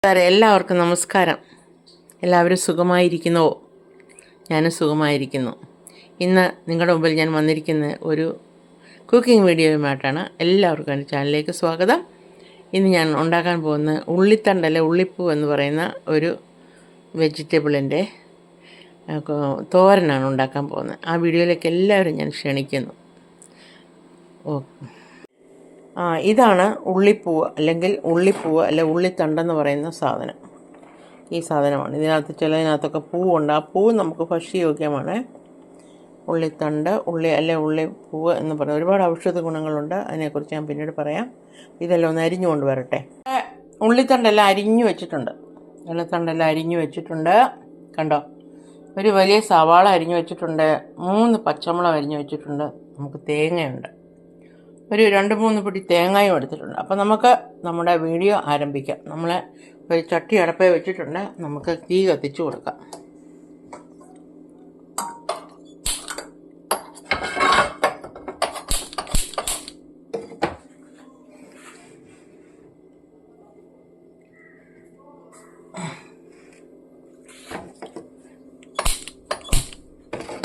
എല്ലാവർക്കും നമസ്കാരം. എല്ലാവരും സുഖമായിരിക്കുന്നുവോ? ഞാനും സുഖമായിരിക്കുന്നു. ഇന്ന് നിങ്ങളുടെ മുമ്പിൽ ഞാൻ വന്നിരിക്കുന്ന ഒരു കുക്കിംഗ് വീഡിയോയുമായിട്ടാണ്. എല്ലാവർക്കും എൻ്റെ ചാനലിലേക്ക് സ്വാഗതം. ഇന്ന് ഞാൻ ഉണ്ടാക്കാൻ പോകുന്ന ഉള്ളിത്തണ്ടല്ല ഉള്ളിപ്പൂ എന്ന് പറയുന്ന ഒരു വെജിറ്റബിളിൻ്റെ തോരനാണ് ഉണ്ടാക്കാൻ പോകുന്നത്. ആ വീഡിയോയിലേക്ക് എല്ലാവരും ഞാൻ ക്ഷണിക്കുന്നു. ഇതാണ് ഉള്ളിപ്പൂവ് അല്ലെങ്കിൽ ഉള്ളിപ്പൂവ് അല്ലെ ഉള്ളിത്തണ്ടെന്ന് പറയുന്ന സാധനം. ഈ സാധനമാണ്. ഇതിനകത്ത് ചിലതിനകത്തൊക്കെ പൂവുണ്ട്. ആ പൂവ് നമുക്ക് ഭക്ഷ്യയോഗ്യമാണ്. ഉള്ളിത്തണ്ട് ഉള്ളിപ്പൂവ് എന്ന് പറയുന്നത് ഒരുപാട് ഔഷധ ഗുണങ്ങളുണ്ട്. അതിനെക്കുറിച്ച് ഞാൻ പിന്നീട് പറയാം. ഇതെല്ലാം ഒന്ന് അരിഞ്ഞു കൊണ്ട് വരട്ടെ. ഉള്ളിത്തണ്ടെല്ലാം അരിഞ്ഞു വെച്ചിട്ടുണ്ട്. കണ്ടോ? ഒരു വലിയ സവാള അരിഞ്ഞു വെച്ചിട്ടുണ്ട്. 3 പച്ചമുളക് അരിഞ്ഞു വെച്ചിട്ടുണ്ട്. നമുക്ക് തേങ്ങയുണ്ട്. ഒരു 2-3 പിടി തേങ്ങയും എടുത്തിട്ടുണ്ട്. അപ്പോൾ നമുക്ക് നമ്മുടെ വീഡിയോ ആരംഭിക്കാം. നമ്മൾ ഒരു ചട്ടി അടപ്പേ വെച്ചിട്ടുണ്ട്. നമുക്ക് തീ കത്തിച്ചു കൊടുക്കാം.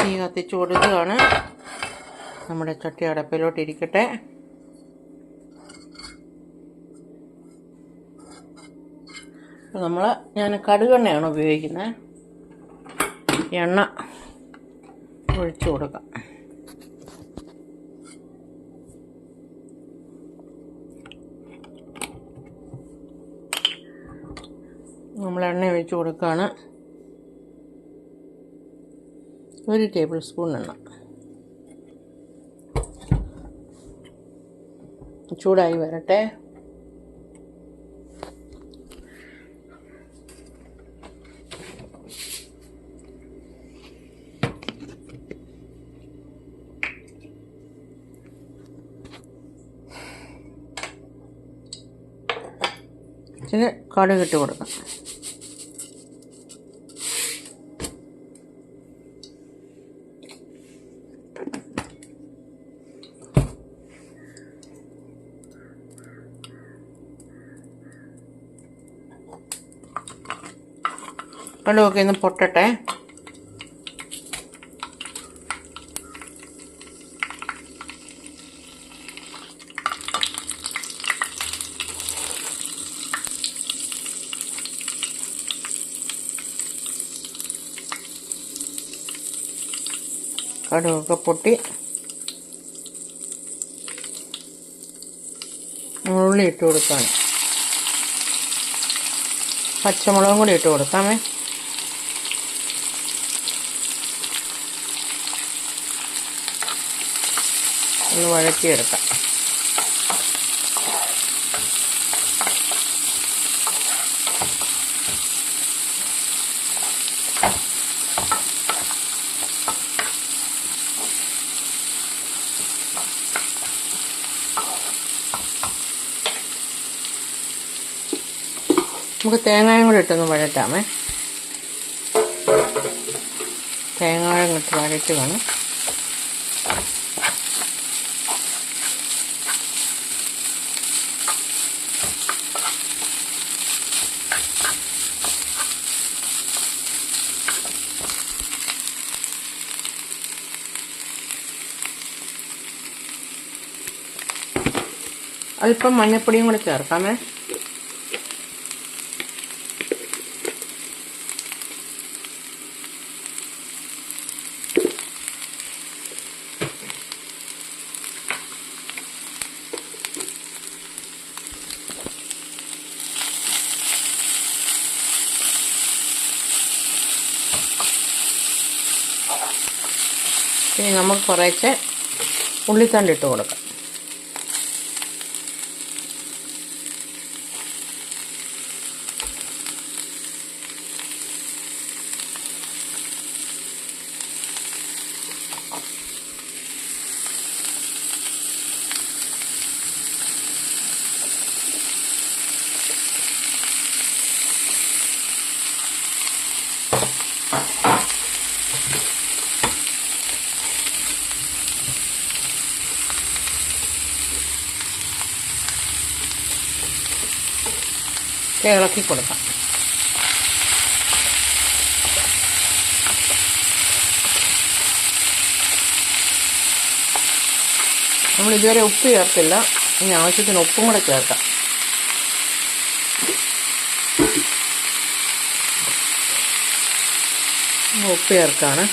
തീ കത്തിച്ചു കൊടുക്കുകയാണ്. നമ്മുടെ ചട്ടി അടപ്പിലോട്ടിരിക്കട്ടെ. ഞാൻ കടുകെണ്ണയാണ് ഉപയോഗിക്കുന്നത്. എണ്ണ ഒഴിച്ചു കൊടുക്കാം. നമ്മൾ എണ്ണ ഒഴിച്ചു കൊടുക്കുകയാണ്. 1 ടേബിൾ സ്പൂൺ എണ്ണ ചൂടായി വരട്ടെ. ഇച്ചിരി കടുക് ഇട്ട് കൊടുക്കാം. കടുകൊക്കെ ഒന്ന് പൊട്ടട്ടെ. കടുകൊക്കെ പൊട്ടി ഉള്ളി ഇട്ട് കൊടുക്കാണ്. പച്ചമുളകും കൂടി ഇട്ട് കൊടുക്കാമേ. ഒന്ന് വഴറ്റിയെടുക്കാം. നമുക്ക് തേങ്ങയും കൂടി ഇട്ടൊന്ന് വഴറ്റാമേ. തേങ്ങയും ഇട്ട് വഴറ്റി വേണം. അല്പം മഞ്ഞൾപ്പൊടിയും കൂടി ചേർക്കാമേ. ഇനി നമുക്ക് കുറേശ്ശെ ഉള്ളിത്തണ്ട് ഇട്ട് കൊടുക്കാം. ഇളക്കി കൊടുക്കാം. നമ്മൾ ഇതുവരെ ഉപ്പ് ചേർത്തില്ല, ഇനി ആവശ്യത്തിന് ഉപ്പും കൂടെ ചേർക്കാം. ഉപ്പ് ചേർക്കാണ്.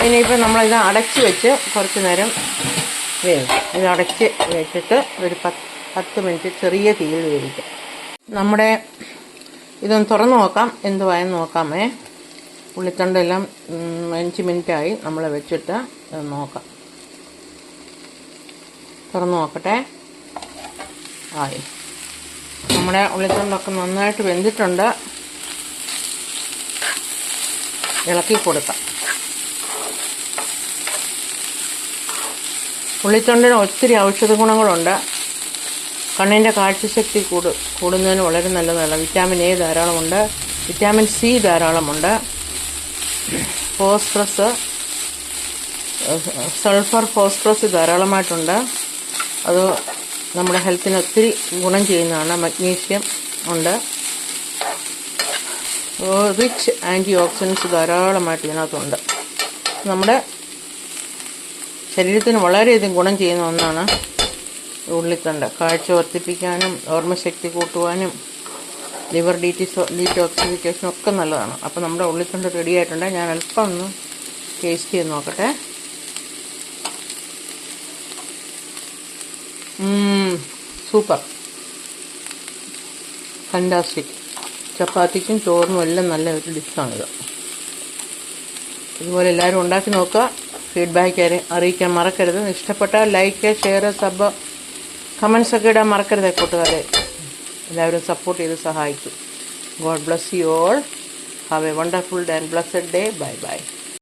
ഇനിയിപ്പോൾ നമ്മളിത് അടച്ച് വെച്ച് കുറച്ച് നേരം വേവിക്കും. ഇത് അടച്ച് വെച്ചിട്ട് ഒരു 10 മിനിറ്റ് ചെറിയ തീയിൽ വേവിക്കാം. നമ്മുടെ ഇതൊന്ന് തുറന്ന് നോക്കാം, എന്തുവായെന്ന് നോക്കാമേ. ഉള്ളിത്തണ്ടെല്ലാം 5 മിനിറ്റായി നമ്മൾ വെച്ചിട്ട് നോക്കാം. തുറന്ന് നോക്കട്ടെ. ആയി. നമ്മുടെ ഉള്ളിത്തണ്ടൊക്കെ നന്നായിട്ട് വെന്തിട്ടുണ്ട്. ഇളക്കി കൊടുക്കാം. ഉള്ളിത്തണ്ടിന് ഒത്തിരി ഔഷധ ഗുണങ്ങളുണ്ട്. കണ്ണിൻ്റെ കാഴ്ചശക്തി കൂടുന്നതിന് വളരെ നല്ലതാണ്. വിറ്റാമിൻ എ ധാരാളമുണ്ട്, വിറ്റാമിൻ സി ധാരാളമുണ്ട്, ഫോസ്ഫറസ്, സൾഫർ, ഫോസ്ഫറസ് ധാരാളമായിട്ടുണ്ട്. അത് നമ്മുടെ ഹെൽത്തിന് ഒത്തിരി ഗുണം ചെയ്യുന്നതാണ്. മഗ്നീഷ്യം ഉണ്ട്. റിച്ച് ആൻറ്റി ഓക്സിഡൻസ് ധാരാളമായിട്ട് ഇതിനകത്തുണ്ട്. നമ്മുടെ ശരീരത്തിന് വളരെയധികം ഗുണം ചെയ്യുന്ന ഒന്നാണ് ഉള്ളിത്തണ്ട്. കാഴ്ച വർദ്ധിപ്പിക്കാനും ഓർമ്മശക്തി കൂട്ടുവാനും ലിവർ ഡീറ്റോക്സിഫിക്കേഷനും ഒക്കെ നല്ലതാണ്. അപ്പോൾ നമ്മുടെ ഉള്ളിത്തണ്ട് റെഡി ആയിട്ടുണ്ട്. ഞാൻ അല്പം ഒന്ന് ടേസ്റ്റ് ചെയ്ത് നോക്കട്ടെ. Super, fantastic. ചപ്പാത്തിക്കും ചോറിനും എല്ലാം നല്ല ഒരു ഡിഷാണിത്. ഇതുപോലെ എല്ലാവരും ഉണ്ടാക്കി നോക്കുക. ഫീഡ്ബാക്ക് അറിയിക്കാൻ മറക്കരുത്. ഇഷ്ടപ്പെട്ടാൽ ലൈക്ക്, ഷെയർ, സബ്, കമൻസൊക്കെ ഇടാൻ മറക്കരുത് കൂട്ടുകാരെ. എല്ലാവരും സപ്പോർട്ട് ചെയ്ത് സഹായിക്കും. God bless you all. Have A wonderful and blessed day. Bye bye.